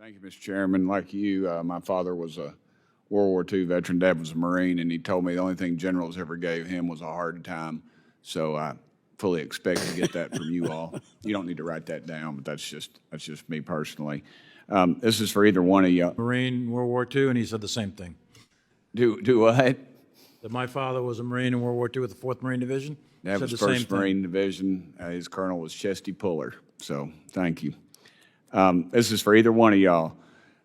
Thank you, Mr. Chairman. Like you, my father was a World War II veteran. Dad was a Marine, and he told me the only thing generals ever gave him was a hard time. So I fully expect to get that from you all. You don't need to write that down, but that's just me personally. This is for either one of you. Marine, World War II, and he said the same thing. Do what? That my father was a Marine in World War II with the 4th Marine Division. That was 1st Marine Division. His colonel was Chesty Puller. So thank you. This is for either one of y'all.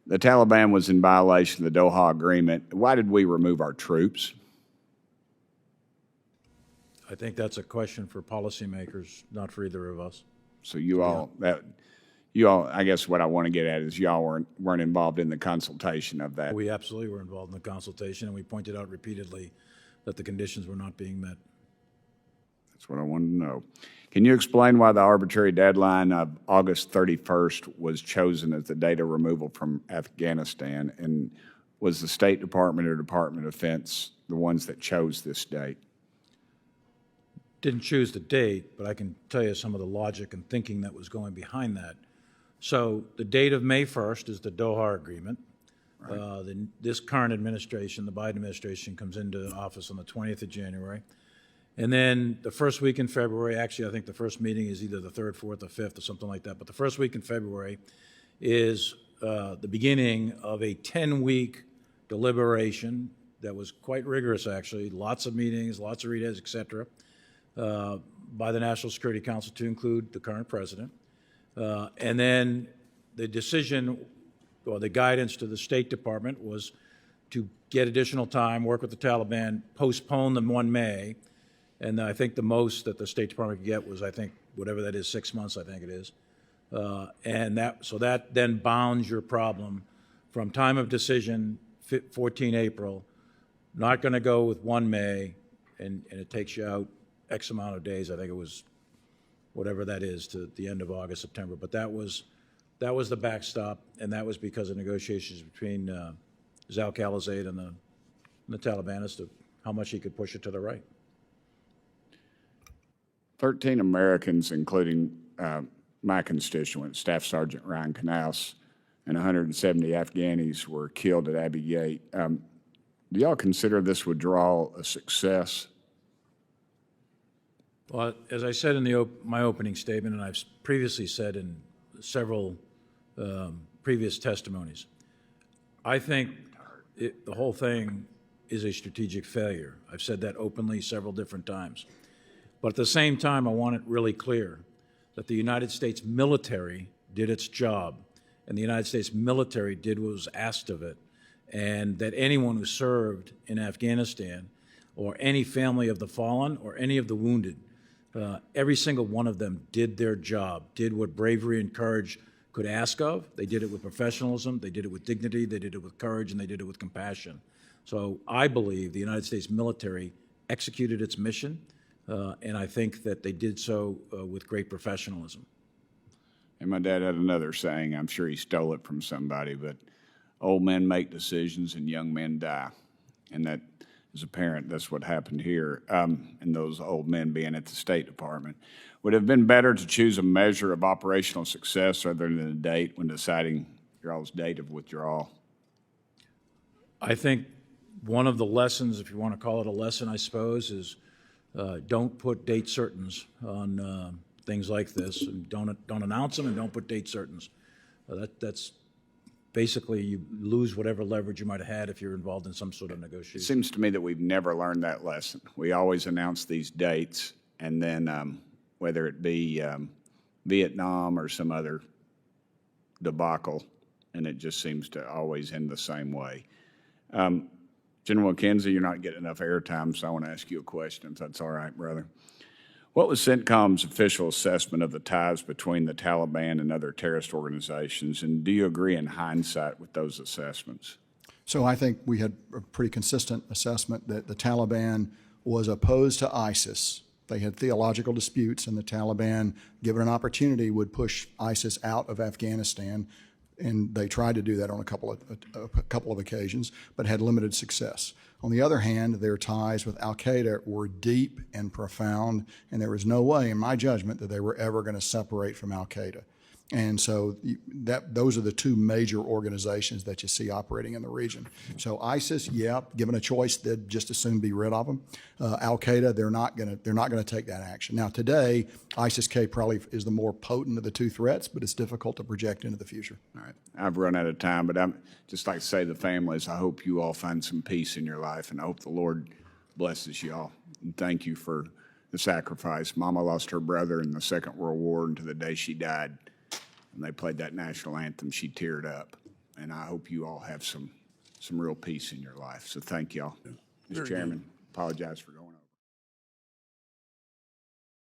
The Taliban was in violation of the Doha Agreement. Why did we remove our troops? I think that's a question for policymakers, not for either of us. So you all, I guess what I want to get at is y'all weren't involved in the consultation of that. We absolutely were involved in the consultation, and we pointed out repeatedly that the conditions were not being met. That's what I wanted to know. Can you explain why the arbitrary deadline of August 31st was chosen as the date of removal from Afghanistan? And was the State Department or Department of Defense the ones that chose this date? Didn't choose the date, but I can tell you some of the logic and thinking that was going behind that. So the date of May 1st is the Doha Agreement. Right. This current administration, the Biden administration, comes into office on the 20th of January. And then the first week in February, actually I think the first meeting is either the 3rd, 4th, or 5th or something like that, but the first week in February is the beginning of a 10-week deliberation that was quite rigorous actually, lots of meetings, lots of readers, et cetera, by the National Security Council to include the current president. And then the decision or the guidance to the State Department was to get additional time, work with the Taliban, postpone them 1 May, and I think the most that the State Department could get was, I think, whatever that is, 6 months, I think it is. And that then bounds your problem from time of decision, 14 April, not going to go with 1 May, and it takes you out X amount of days. I think it was whatever that is to the end of August, September. But that was the backstop, and that was because of negotiations between Zal Khalilzad and the Taliban as to how much he could push it to the right. 13 Americans, including my constituent, Staff Sergeant Ryan Knaus, and 170 Afghanis were killed at Abbey Gate. Do y'all consider this withdrawal a success? Well, as I said in my opening statement, and I've previously said in several previous testimonies, I think the whole thing is a strategic failure. I've said that openly several different times. But at the same time, I want it really clear that the United States military did its job, and the United States military did what was asked of it, and that anyone who served in Afghanistan, or any family of the fallen, or any of the wounded, every single one of them did their job, did what bravery and courage could ask of. They did it with professionalism, they did it with dignity, they did it with courage, and they did it with compassion. So I believe the United States military executed its mission, and I think that they did so with great professionalism. And my dad had another saying, I'm sure he stole it from somebody, but old men make decisions and young men die. And that, as a parent, that's what happened here, and those old men being at the State Department. Would it have been better to choose a measure of operational success rather than a date when deciding your all's date of withdrawal? I think one of the lessons, if you want to call it a lesson, I suppose, is don't put date certains on things like this, and don't announce them, and don't put date certains. That's basically you lose whatever leverage you might have had if you're involved in some sort of negotiation. It seems to me that we've never learned that lesson. We always announce these dates, and then whether it be Vietnam or some other debacle, and it just seems to always end the same way. General McKenzie, you're not getting enough airtime, so I want to ask you a question, if that's all right, brother. What was CENTCOM's official assessment of the ties between the Taliban and other terrorist organizations, and do you agree in hindsight with those assessments? So I think we had a pretty consistent assessment that the Taliban was opposed to ISIS. They had theological disputes, and the Taliban, given an opportunity, would push ISIS out of Afghanistan, and they tried to do that on a couple of occasions, but had limited success. On the other hand, their ties with al-Qaeda were deep and profound, and there was no way, in my judgment, that they were ever going to separate from al-Qaeda. And so those are the two major organizations that you see operating in the region. So ISIS, yeah, given a choice, they'd just as soon be rid of them. Al Qaeda, they're not going to take that action. Now today, ISIS-K probably is the more potent of the two threats, but it's difficult to project into the future. All right. I've run out of time, but I'm just like to say to the families, I hope you all find some peace in your life, and I hope the Lord blesses you all. And thank you for the sacrifice. Mama lost her brother in the Second World War, and to the day she died, when they played that national anthem, she teared up. And I hope you all have some real peace in your life. So thank y'all. Mr. Chairman, apologize for going.